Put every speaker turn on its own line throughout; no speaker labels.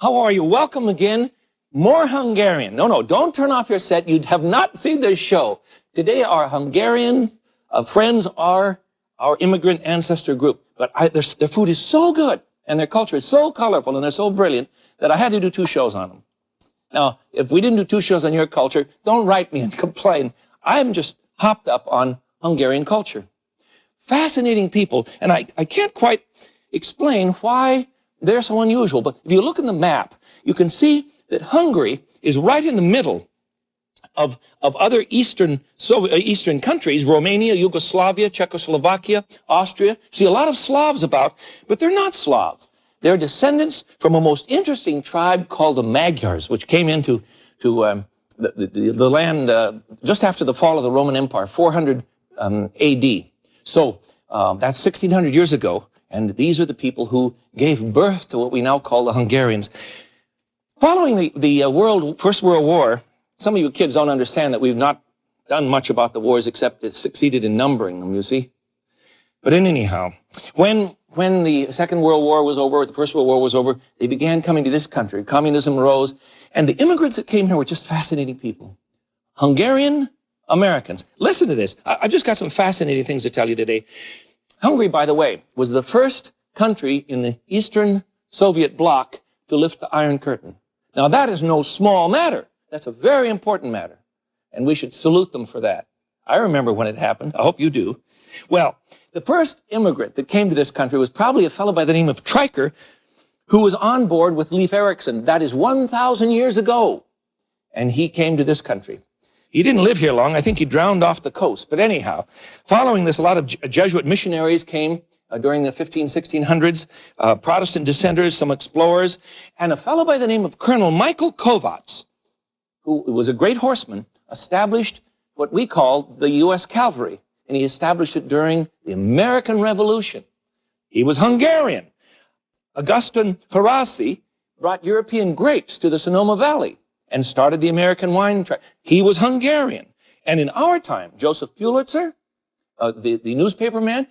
How are you? Welcome again. More Hungarian. No, don't turn off your set. You have not seen this show. Today, our Hungarian friends are our immigrant ancestor group. But their food is so good, and their culture is so colorful, and they're so brilliant, that I had to do 2 shows on them. Now, if we didn't do 2 shows on your culture, don't write me and complain. I'm just hopped up on Hungarian culture. Fascinating people, and I can't quite explain why they're so unusual. But if you look in the map, you can see that Hungary is right in the middle of other Eastern countries, Romania, Yugoslavia, Czechoslovakia, Austria. See a lot of Slavs about, but they're not Slavs. They're descendants from a most interesting tribe called the Magyars, which came into the land just after the fall of the Roman Empire, 400 AD. So that's 1600 years ago. And these are the people who gave birth to what we now call the Hungarians. Following the First World War, some of you kids don't understand that we've not done much about the wars except succeeded in numbering them, you see. But anyhow, when the Second World War was over, the First World War was over, they began coming to this country. Communism rose, and the immigrants that came here were just fascinating people. Hungarian Americans. Listen to this. I've just got some fascinating things to tell you today. Hungary, by the way, was the first country in the Eastern Soviet bloc to lift the Iron Curtain. Now, that is no small matter. That's a very important matter, and we should salute them for that. I remember when it happened. I hope you do. Well, the first immigrant that came to this country was probably a fellow by the name of Stryker, who was on board with Leif Erikson. That is 1,000 years ago, and he came to this country. He didn't live here long. I think he drowned off the coast. But anyhow, following this, a lot of Jesuit missionaries came during the 1600s, Protestant dissenters, some explorers, and a fellow by the name of Colonel Michael Kovács, who was a great horseman, established what we call the U.S. Cavalry. And he established it during the American Revolution. He was Hungarian. Augustin Harasi brought European grapes to the Sonoma Valley and started the American wine trade. He was Hungarian. And in our time, Joseph Pulitzer, the newspaper man,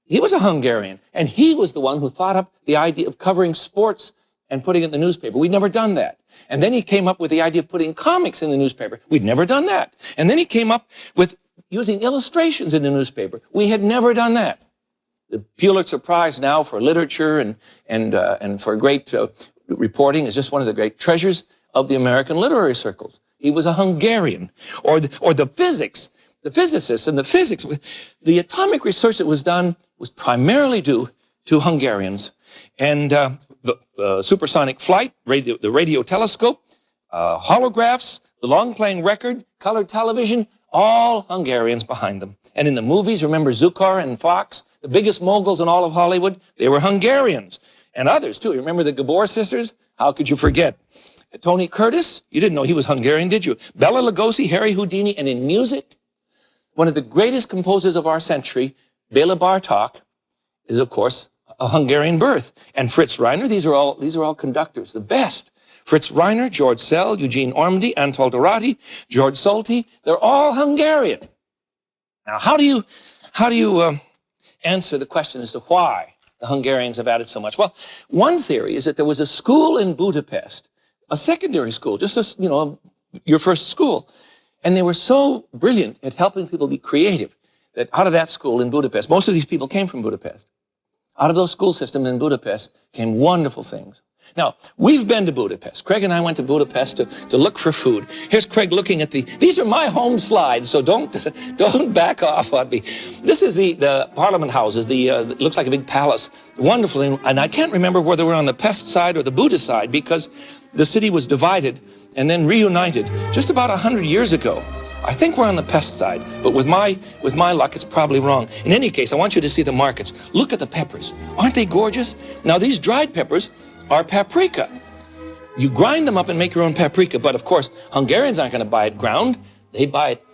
he was a Hungarian. And he was the one who thought up the idea of covering sports and putting it in the newspaper. We'd never done that. And then he came up with the idea of putting comics in the newspaper. We'd never done that. And then he came up with using illustrations in the newspaper. We had never done that. The Pulitzer Prize now for literature and for great reporting is just one of the great treasures of the American literary circles. He was a Hungarian. Or the physics, the physicists and the physics. The atomic research that was done was primarily due to Hungarians. And the supersonic flight, the radio telescope, holographs, the long-playing record, colored television, all Hungarians behind them. And in the movies, remember Zukor and Fox, the biggest moguls in all of Hollywood? They were Hungarians. And others, too. You remember the Gabor sisters? How could you forget? Tony Curtis, you didn't know he was Hungarian, did you? Bela Lugosi, Harry Houdini, and in music, one of the greatest composers of our century, Béla Bartók, is, of course, a Hungarian birth. And Fritz Reiner, these are all conductors, the best. Fritz Reiner, George Szell, Eugene Ormandy, Anatol Dorati, George Solti, they're all Hungarian. Now, how do you answer the question as to why the Hungarians have added so much? Well, one theory is that there was a school in Budapest, a secondary school, just as, your first school. And they were so brilliant at helping people be creative that out of that school in Budapest, most of these people came from Budapest. Out of those school systems in Budapest came wonderful things. Now, we've been to Budapest. Craig and I went to Budapest to look for food. Here's Craig looking at these are my home slides, so don't back off on me. This is the Parliament houses, it looks like a big palace. Wonderful, and I can't remember whether we're on the Pest side or the Buddhist side because the city was divided and then reunited just about 100 years ago. I think we're on the Pest side, but with my luck, it's probably wrong. In any case, I want you to see the markets. Look at the peppers. Aren't they gorgeous? Now, these dried peppers are paprika. You grind them up and make your own paprika, but of course, Hungarians aren't going to buy it ground. They buy it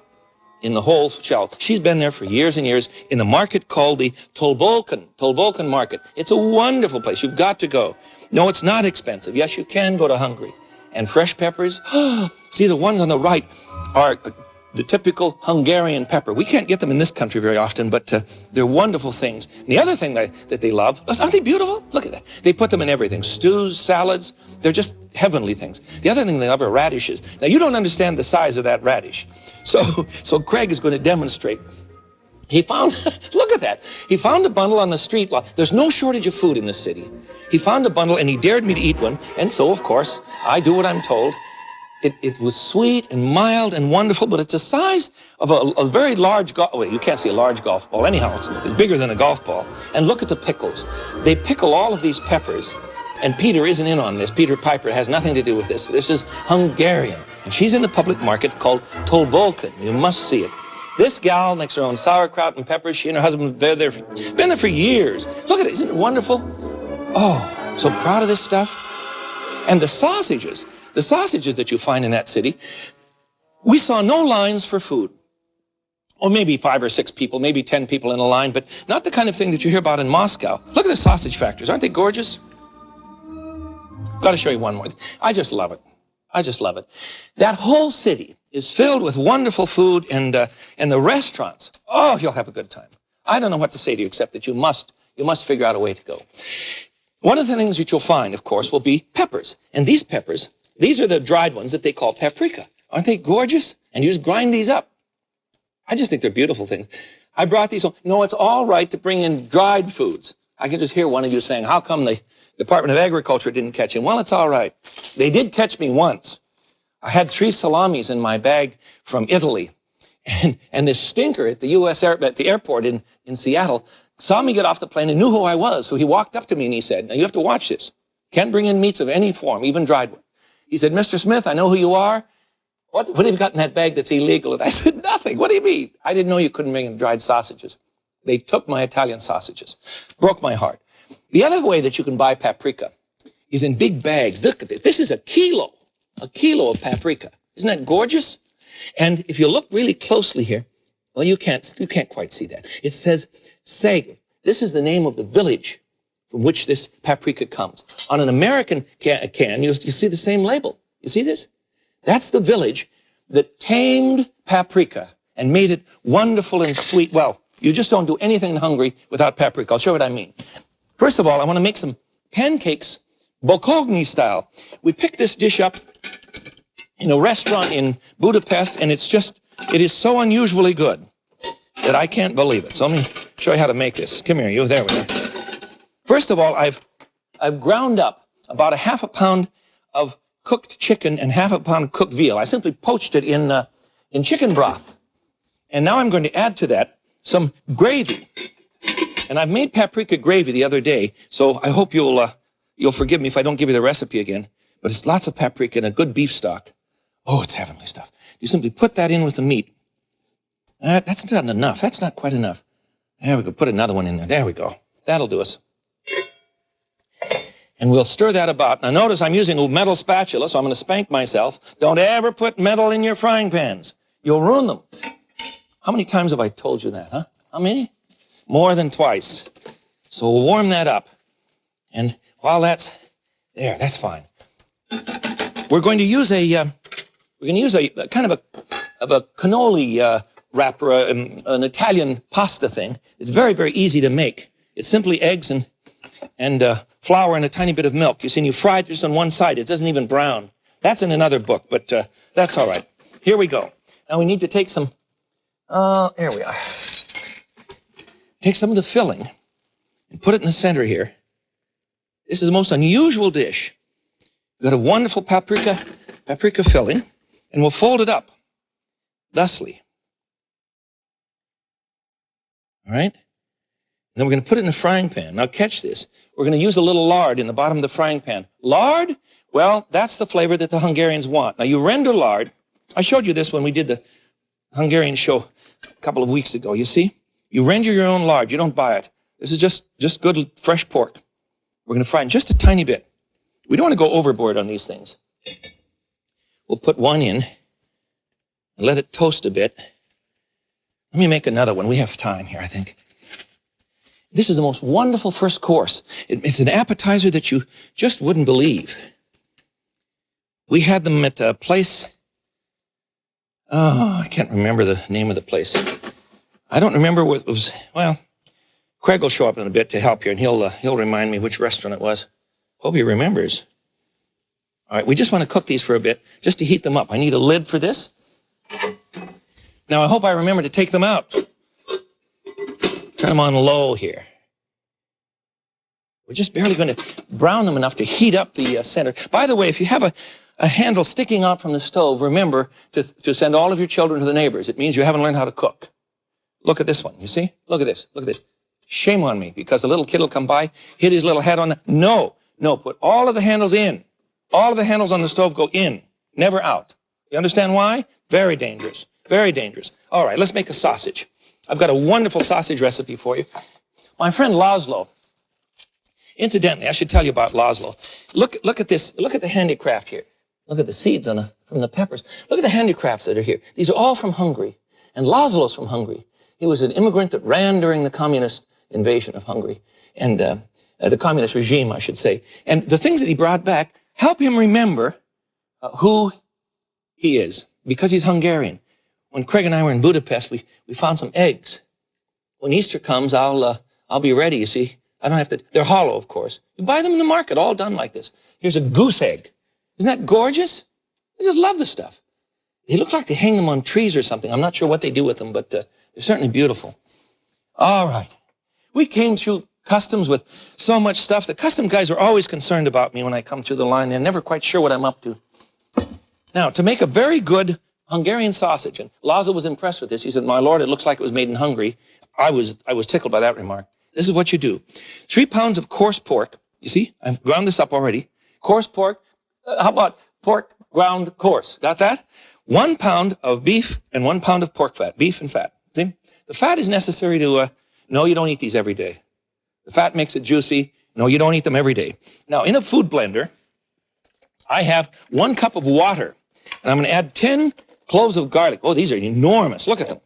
in the whole shell. She's been there for years and years in the market called the Tolbolkan market. It's a wonderful place. You've got to go. No, it's not expensive. Yes, you can go to Hungary. And fresh peppers, see the ones on the right are the typical Hungarian pepper. We can't get them in this country very often, but they're wonderful things. And the other thing that they love, aren't they beautiful? Look at that. They put them in everything. Stews, salads, they're just heavenly things. The other thing they love are radishes. Now, you don't understand the size of that radish. So Craig is going to demonstrate. He found, look at that. He found a bundle on the street. There's no shortage of food in this city. He found a bundle and he dared me to eat one. And so, of course, I do what I'm told. It was sweet and mild and wonderful, but it's the size of a very large golf. Well, you can't see a large golf ball. Anyhow, it's bigger than a golf ball. And look at the pickles. They pickle all of these peppers. And Peter isn't in on this. Peter Piper has nothing to do with this. This is Hungarian. And she's in the public market called Tolbolkan. You must see it. This gal makes her own sauerkraut and peppers. She and her husband have been there for years. Look at it. Isn't it wonderful? Oh, so proud of this stuff. And the sausages that you find in that city, we saw no lines for food. Or maybe 5 or 6 people, maybe 10 people in a line, but not the kind of thing that you hear about in Moscow. Look at the sausage factories. Aren't they gorgeous? Got to show you one more. I just love it. I just love it. That whole city is filled with wonderful food, and the restaurants. Oh, you'll have a good time. I don't know what to say to you except that you must figure out a way to go. One of the things that you'll find, of course, will be peppers. And these peppers, these are the dried ones that they call paprika. Aren't they gorgeous? And you just grind these up. I just think they're beautiful things. I brought these home. No, it's all right to bring in dried foods. I can just hear one of you saying, how come the Department of Agriculture didn't catch him? Well, it's all right. They did catch me once. I had 3 salamis in my bag from Italy. And this stinker at the at the airport in Seattle saw me get off the plane and knew who I was. So he walked up to me and he said, now you have to watch this. Can't bring in meats of any form, even dried one. He said, Mr. Smith, I know who you are. What have you got in that bag that's illegal? And I said, nothing. What do you mean? I didn't know you couldn't bring in dried sausages. They took my Italian sausages. Broke my heart. The other way that you can buy paprika is in big bags. Look at this. This is a kilo of paprika. Isn't that gorgeous? And if you look really closely here, well, you can't quite see that. It says Sag. This is the name of the village from which this paprika comes. On an American can, you see the same label. You see this? That's the village that tamed paprika and made it wonderful and sweet. Well, you just don't do anything in Hungary without paprika. I'll show you what I mean. First of all, I want to make some pancakes, Bologna style. We picked this dish up in a restaurant in Budapest, and it is so unusually good that I can't believe it. So let me show you how to make this. Come here, you. There we are. First of all, I've ground up about 1/2 pound of cooked chicken and 1/2 pound of cooked veal. I simply poached it in chicken broth. And now I'm going to add to that some gravy. And I've made paprika gravy the other day, so I hope you'll forgive me if I don't give you the recipe again. But it's lots of paprika and a good beef stock. Oh, it's heavenly stuff. You simply put that in with the meat. That's not enough. That's not quite enough. There we go. Put another one in there. There we go. That'll do us. And we'll stir that about. Now notice I'm using a metal spatula, so I'm going to spank myself. Don't ever put metal in your frying pans. You'll ruin them. How many times have I told you that, huh? How many? More than twice. So we'll warm that up. And while that's there, that's fine. We're going to use a kind of a cannoli wrapper, an Italian pasta thing. It's very, very easy to make. It's simply eggs and flour and a tiny bit of milk. You see, and you fry it just on one side. It doesn't even brown. That's in another book, but that's all right. Here we go. Now we need to take some, here we are. Take some of the filling and put it in the center here. This is the most unusual dish. We've got a wonderful paprika filling, and we'll fold it up thusly. All right? And then we're going to put it in a frying pan. Now catch this. We're going to use a little lard in the bottom of the frying pan. Lard? Well, that's the flavor that the Hungarians want. Now you render lard. I showed you this when we did the Hungarian show a couple of weeks ago. You see? You render your own lard. You don't buy it. This is just good fresh pork. We're going to fry it just a tiny bit. We don't want to go overboard on these things. We'll put one in and let it toast a bit. Let me make another one. We have time here, I think. This is the most wonderful first course. It's an appetizer that you just wouldn't believe. We had them at a place Oh, I can't remember the name of the place. I don't remember what it was. Well, Craig will show up in a bit to help you, and he'll remind me which restaurant it was. Hope he remembers. All right, we just want to cook these for a bit, just to heat them up. I need a lid for this. Now, I hope I remember to take them out. Turn them on low here. We're just barely going to brown them enough to heat up the center. By the way, if you have a handle sticking out from the stove, remember to send all of your children to the neighbors. It means you haven't learned how to cook. Look at this one, you see? Look at this, look at this. Shame on me, because a little kid will come by, hit his little head on the... No, put all of the handles in. All of the handles on the stove go in, never out. You understand why? Very dangerous, very dangerous. All right, let's make a sausage. I've got a wonderful sausage recipe for you. My friend Laszlo, incidentally, I should tell you about Laszlo. Look at this, look at the handicraft here. Look at the seeds from the peppers. Look at the handicrafts that are here. These are all from Hungary, and Laszlo's from Hungary. He was an immigrant that ran during the communist invasion of Hungary, and the communist regime, I should say. And the things that he brought back help him remember who he is, because he's Hungarian. When Craig and I were in Budapest, we found some eggs. When Easter comes, I'll be ready, you see. I don't have to, they're hollow, of course. You buy them in the market, all done like this. Here's a goose egg. Isn't that gorgeous? I just love this stuff. They look like they hang them on trees or something. I'm not sure what they do with them, but they're certainly beautiful. All right. We came through customs with so much stuff. The custom guys are always concerned about me when I come through the line. They're never quite sure what I'm up to. Now, to make a very good Hungarian sausage, and Laszlo was impressed with this. He said, "My lord, it looks like it was made in Hungary." I was tickled by that remark. This is what you do. 3 pounds of coarse pork. You see, I've ground this up already. Coarse pork. How about pork ground coarse? Got that? 1 pound of beef and 1 pound of pork fat. Beef and fat. See? The fat is necessary to, no, you don't eat these every day. The fat makes it juicy. No, you don't eat them every day. Now, in a food blender, I have 1 cup of water, and I'm going to add 10 cloves of garlic. Oh, these are enormous. Look at them.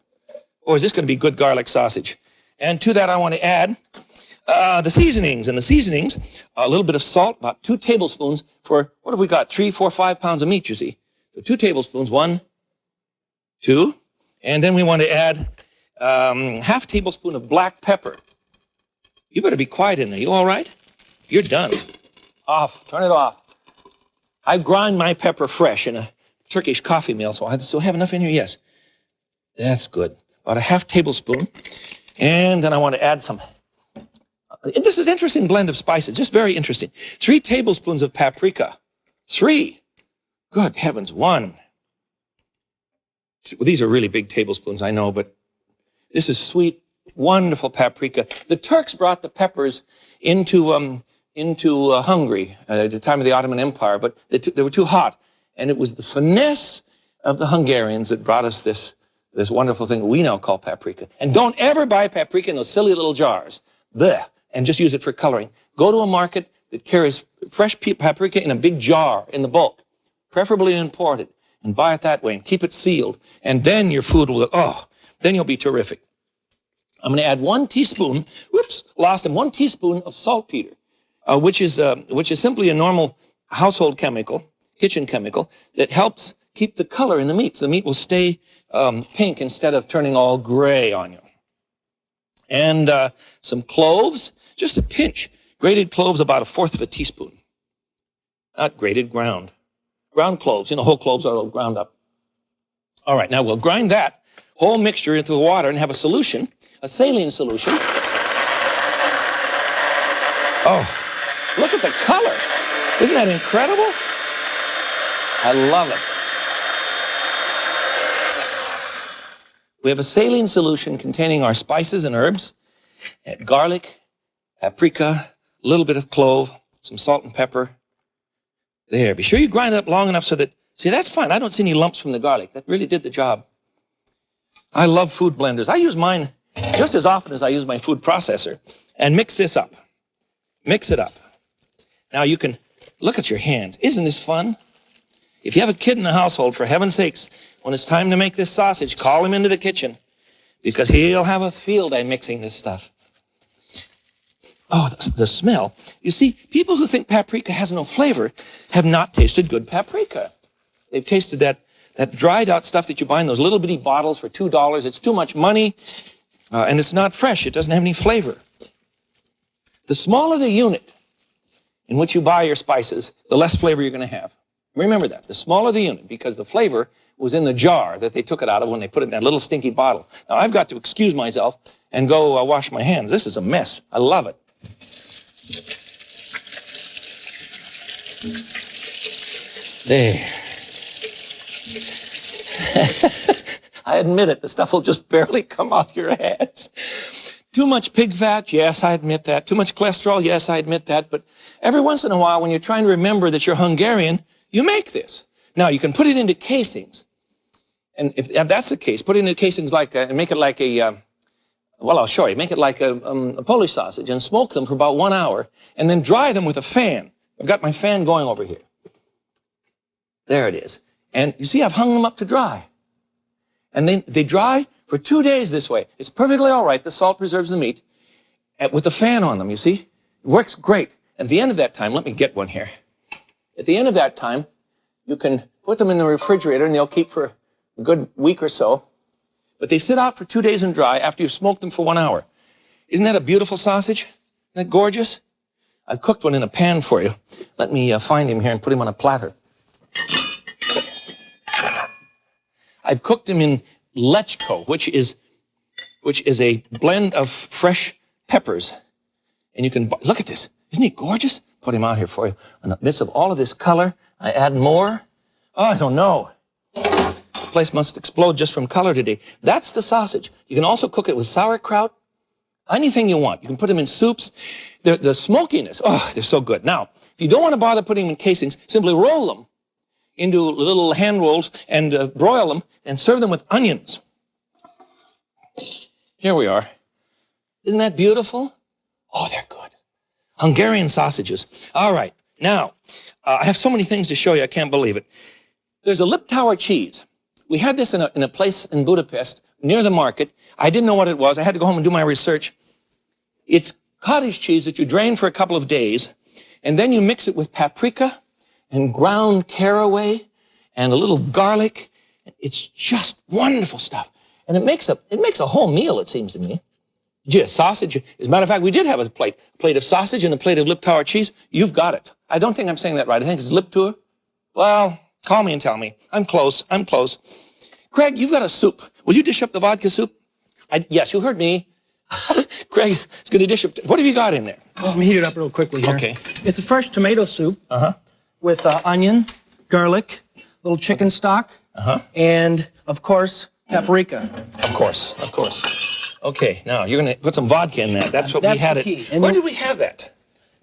Oh, is this going to be good garlic sausage? And to that, I want to add the seasonings. And the seasonings, a little bit of salt, about 2 tablespoons for, what have we got? 3, 4, 5 pounds of meat, you see. So 2 tablespoons, 1, 2. And then we want to add half tablespoon of black pepper. You better be quiet in there. You all right? You're done. Off. Turn it off. I grind my pepper fresh in a Turkish coffee mill, so I still have enough in here. Yes. That's good. About a half tablespoon. And then I want to add some. This is an interesting blend of spices. Just very interesting. 3 tablespoons of paprika. 3. Good heavens. 1. Well, these are really big tablespoons, I know, but this is sweet, wonderful paprika. The Turks brought the peppers into Hungary at the time of the Ottoman Empire, but they were too hot. And it was the finesse of the Hungarians that brought us this wonderful thing we now call paprika. And don't ever buy paprika in those silly little jars. Blech. And just use it for coloring. Go to a market that carries fresh paprika in a big jar in the bulk, preferably imported, and buy it that way and keep it sealed. And then your food will, then you'll be terrific. I'm going to add 1 teaspoon, 1 teaspoon of saltpeter, which is simply a normal household chemical, kitchen chemical, that helps keep the color in the meat. So the meat will stay pink instead of turning all gray on you. And some cloves, just a pinch. Grated cloves, about 1/4 teaspoon. Not grated, ground. Ground cloves, whole cloves are all ground up. All right, now we'll grind that whole mixture into the water and have a solution, a saline solution. Oh, look at the color. Isn't that incredible? I love it. We have a saline solution containing our spices and herbs, and garlic, paprika, a little bit of clove, some salt and pepper. There, be sure you grind it up long enough so that, see, that's fine. I don't see any lumps from the garlic. That really did the job. I love food blenders. I use mine just as often as I use my food processor. And mix this up. Mix it up. Now you can look at your hands. Isn't this fun? If you have a kid in the household, for heaven's sakes, when it's time to make this sausage, call him into the kitchen because he'll have a field day mixing this stuff. Oh, the smell. You see, people who think paprika has no flavor have not tasted good paprika. They've tasted that that dried out stuff that you buy in those little bitty bottles for $2. It's too much money, and it's not fresh. It doesn't have any flavor. The smaller the unit in which you buy your spices, the less flavor you're going to have. Remember that. The smaller the unit, because the flavor was in the jar that they took it out of when they put it in that little stinky bottle. Now, I've got to excuse myself and go wash my hands. This is a mess. I love it. There. I admit it, the stuff will just barely come off your hands. Too much pig fat, yes, I admit that. Too much cholesterol, yes, I admit that. But every once in a while, when you're trying to remember that you're Hungarian, you make this. Now, you can put it into casings. And if that's the case, put it into casings like, and make it like a, well, I'll show you. Make it like a Polish sausage and smoke them for about 1 hour and then dry them with a fan. I've got my fan going over here. There it is. And you see, I've hung them up to dry. And then they dry for 2 days this way. It's perfectly all right. The salt preserves the meat with the fan on them, you see. It works great. At the end of that time, let me get one here. At the end of that time, you can put them in the refrigerator and they'll keep for a good week or so. But they sit out for 2 days and dry after you've smoked them for 1 hour. Isn't that a beautiful sausage? Isn't that gorgeous? I've cooked one in a pan for you. Let me find him here and put him on a platter. I've cooked him in lechko, which is a blend of fresh peppers. And you can, look at this. Isn't he gorgeous? Put him out here for you. In the midst of all of this color, I add more. Oh, I don't know. The place must explode just from color today. That's the sausage. You can also cook it with sauerkraut. Anything you want. You can put them in soups. The smokiness, oh, they're so good. Now, if you don't want to bother putting them in casings, simply roll them into little hand rolls and broil them and serve them with onions. Here we are. Isn't that beautiful? Oh, they're good. Hungarian sausages. All right. Now, I have so many things to show you. I can't believe it. There's a Liptauer cheese. We had this in a place in Budapest near the market. I didn't know what it was. I had to go home and do my research. It's cottage cheese that you drain for a couple of days, and then you mix it with paprika and ground caraway and a little garlic. It's just wonderful stuff. And it makes a whole meal, it seems to me. Gee, sausage. As a matter of fact, we did have a plate of sausage and a plate of Liptauer cheese. You've got it. I don't think I'm saying that right. I think it's Liptauer. Well, call me and tell me. I'm close. Craig, you've got a soup. Will you dish up the vodka soup? Yes, you heard me. Craig is going to dish up. What have you got in there?
Well, let me heat it up real quickly here.
Okay.
It's a fresh tomato soup with onion, garlic, little chicken stock, and, of course, paprika.
Of course. Okay, now you're going to put some vodka in that. That's what we had it. Where did we have that?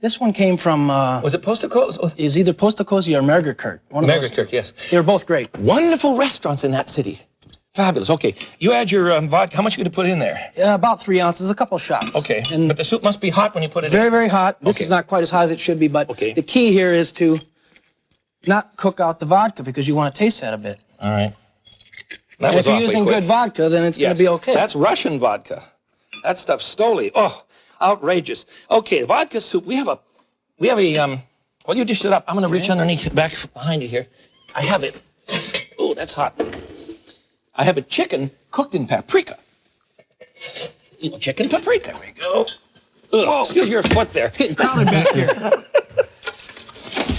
This one came from...
was it Postacos?
It was either Postacos or Migrated.
Migrated, yes.
They were both great.
Wonderful restaurants in that city. Fabulous. Okay, you add your vodka. How much are you going to put in there?
About 3 ounces, a couple of shots.
Okay, but the soup must be hot when you put it in.
Very, very hot. This is not quite as hot as it should be, but the key here is to not cook out the vodka because you want to taste that a bit.
All right.
And if you're using good vodka, then it's going to be okay.
That's Russian vodka. That stuff's Stoli. Oh, outrageous. Okay, vodka soup. We have a, well, you dished it up. I'm going to reach underneath, back behind you here. I have it. Oh, that's hot. I have a chicken cooked in paprika. Chicken paprika. There we go. Ugh, excuse your foot there.
It's getting crowded back here.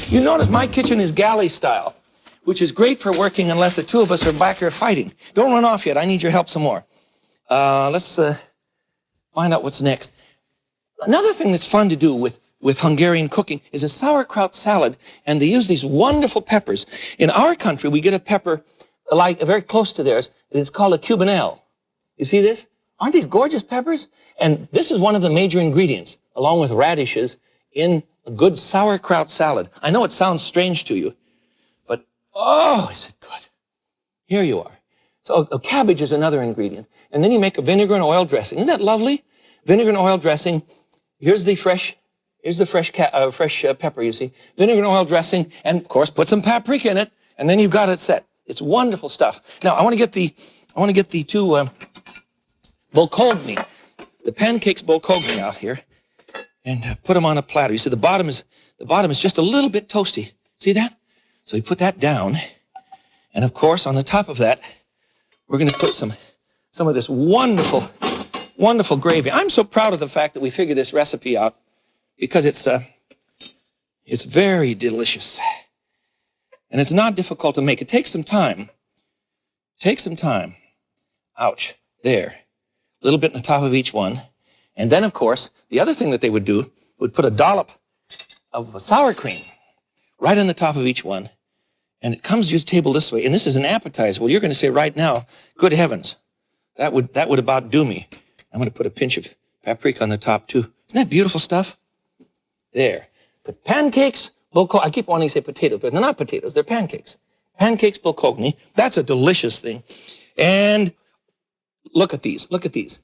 You notice my kitchen is galley style, which is great for working unless the two of us are back here fighting. Don't run off yet. I need your help some more. Let's find out what's next. Another thing that's fun to do with Hungarian cooking is a sauerkraut salad, and they use these wonderful peppers. In our country, we get a pepper like very close to theirs. It's called a cubanelle. You see this? Aren't these gorgeous peppers? And this is one of the major ingredients, along with radishes, in a good sauerkraut salad. I know it sounds strange to you, but oh, is it good. Here you are. So a cabbage is another ingredient. And then you make a vinegar and oil dressing. Isn't that lovely? Vinegar and oil dressing. Here's the fresh pepper, you see. Vinegar and oil dressing, and of course, put some paprika in it, and then you've got it set. It's wonderful stuff. Now, I want to get the two bolkogni, the pancakes bolkogni out here, and put them on a platter. You see, the bottom is just a little bit toasty. See that? So you put that down, And of course, on the top of that, we're going to put some of this wonderful, wonderful gravy. I'm so proud of the fact that we figured this recipe out because it's very delicious. And it's not difficult to make. It takes some time. Ouch. There. A little bit on the top of each one. And then, of course, the other thing that they would do would put a dollop of sour cream right on the top of each one. And it comes to the table this way. And this is an appetizer. Well, you're going to say right now, good heavens, that would about do me. I'm going to put a pinch of paprika on the top, too. Isn't that beautiful stuff? There. But pancakes, I keep wanting to say potatoes, but they're not potatoes. They're pancakes. Pancakes bulgogi. That's a delicious thing. And look at these. Look at these.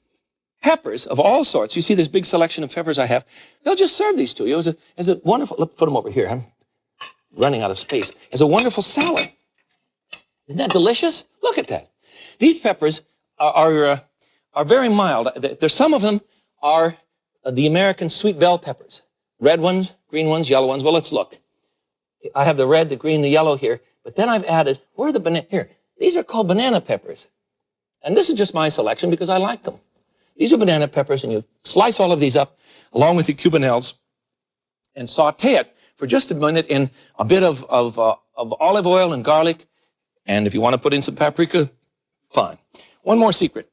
Peppers of all sorts. You see this big selection of peppers I have. They'll just serve these to you as a wonderful, let's put them over here. I'm running out of space. As a wonderful salad. Isn't that delicious? Look at that. These peppers are very mild. There's some of them are the American sweet bell peppers. Red ones, green ones, yellow ones. Well, let's look. I have the red, the green, the yellow here. But then I've added, where are the banana? Here. These are called banana peppers. And this is just my selection because I like them. These are banana peppers, and you slice all of these up along with the cubanelles and saute it for just a minute in a bit of olive oil and garlic. And if you want to put in some paprika, fine. One more secret.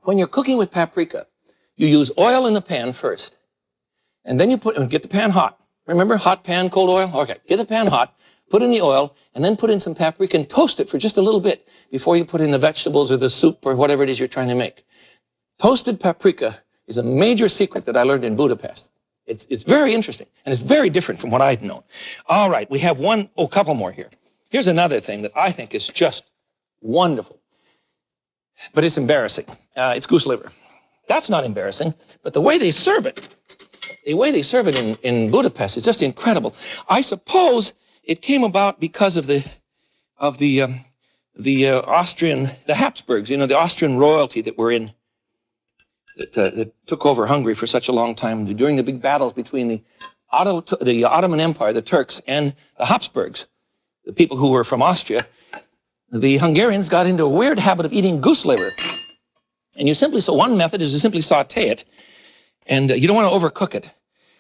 When you're cooking with paprika, you use oil in the pan first. And then you get the pan hot. Remember, hot pan, cold oil? Okay, get the pan hot, put in the oil, and then put in some paprika and toast it for just a little bit before you put in the vegetables or the soup or whatever it is you're trying to make. Toasted paprika is a major secret that I learned in Budapest. It's very interesting, and it's very different from what I'd known. All right, we have a couple more here. Here's another thing that I think is just wonderful, but it's embarrassing. It's goose liver. That's not embarrassing, but the way they serve it, in Budapest is just incredible. I suppose it came about because of the Habsburgs, the Austrian royalty that were in, that took over Hungary for such a long time during the big battles between the Ottoman Empire, the Turks, and the Habsburgs, the people who were from Austria. The Hungarians got into a weird habit of eating goose liver. And one method is to simply saute it, and you don't want to overcook it.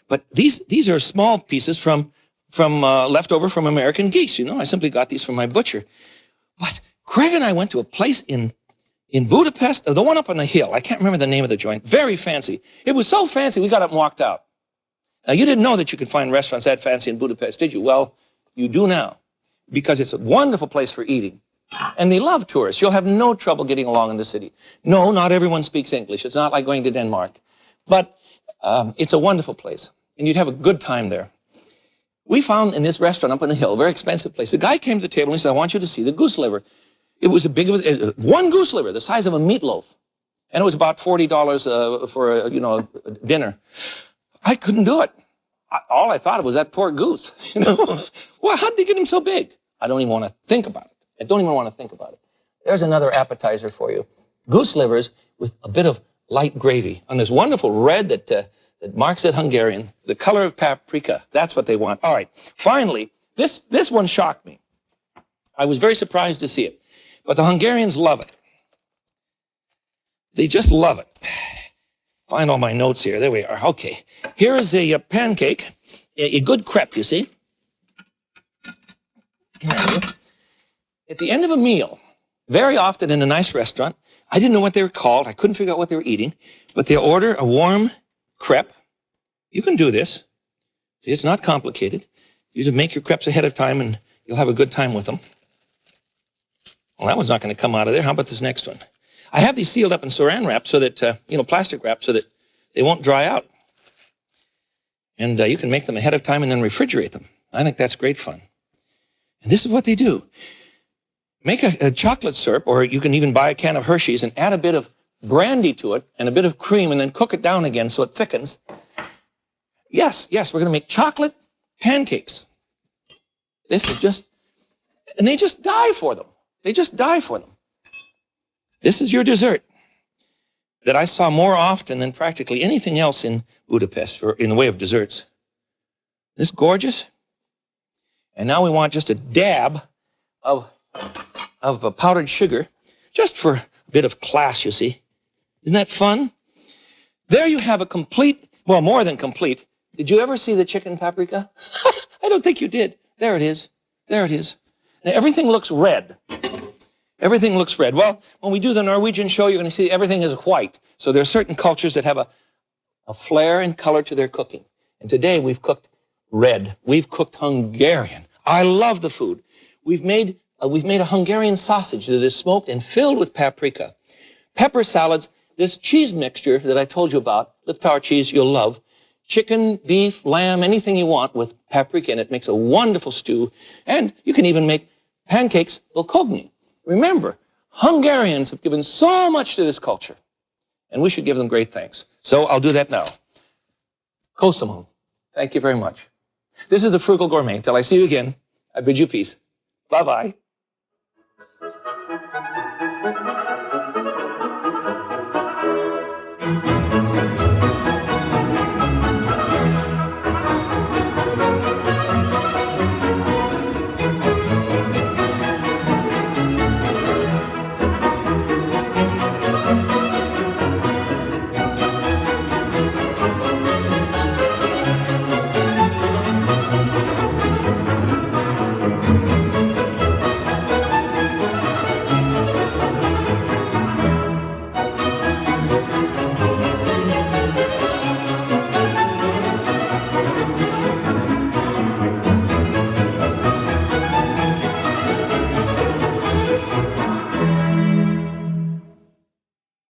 But these are small pieces from leftover from American geese. I simply got these from my butcher. But Craig and I went to a place in Budapest, the one up on the hill. I can't remember the name of the joint. Very fancy. It was so fancy, we got up and walked out. Now, you didn't know that you could find restaurants that fancy in Budapest, did you? Well, you do now, because it's a wonderful place for eating. And they love tourists. You'll have no trouble getting along in the city. No, not everyone speaks English. It's not like going to Denmark. But it's a wonderful place, and you'd have a good time there. We found in this restaurant up on the hill, a very expensive place. The guy came to the table and he said, I want you to see the goose liver. It was one goose liver, the size of a meatloaf. And it was about $40 for a dinner. I couldn't do it. All I thought of was that poor goose. Well, how did they get him so big? I don't even want to think about it. There's another appetizer for you. Goose livers with a bit of light gravy on this wonderful red that marks it Hungarian, the color of paprika. That's what they want. All right. Finally, this one shocked me. I was very surprised to see it. But the Hungarians love it. They just love it. Find all my notes here. There we are. Okay. Here is a pancake, a good crepe, you see. At the end of a meal, very often in a nice restaurant, I didn't know what they were called. I couldn't figure out what they were eating. But they order a warm crepe. You can do this. See, it's not complicated. You just make your crepes ahead of time, and you'll have a good time with them. Well, that one's not going to come out of there. How about this next one? I have these sealed up in saran wrap so that, plastic wrap so that they won't dry out. And you can make them ahead of time and then refrigerate them. I think that's great fun. And this is what they do. Make a chocolate syrup, or you can even buy a can of Hershey's and add a bit of brandy to it and a bit of cream and then cook it down again so it thickens. Yes, we're going to make chocolate pancakes. This is just, and they just die for them. This is your dessert that I saw more often than practically anything else in Budapest, or in the way of desserts. This gorgeous? And now we want just a dab of of powdered sugar, just for a bit of class, you see. Isn't that fun? There you have a complete, well, more than complete. Did you ever see the chicken paprika? I don't think you did. There it is. There it is. Now, everything looks red. Everything looks red. Well, when we do the Norwegian show, you're going to see everything is white. So there are certain cultures that have a flair and color to their cooking. And today we've cooked red. We've cooked Hungarian. I love the food. We've made a Hungarian sausage that is smoked and filled with paprika. Pepper salads, this cheese mixture that I told you about, Liptauer cheese you'll love, chicken, beef, lamb, anything you want with paprika in it makes a wonderful stew. And you can even make pancakes bilkogni. Remember, Hungarians have given so much to this culture, and we should give them great thanks. So I'll do that now. Köszönöm. Thank you very much. This is the Frugal Gourmet. Until I see you again, I bid you peace. Bye-bye.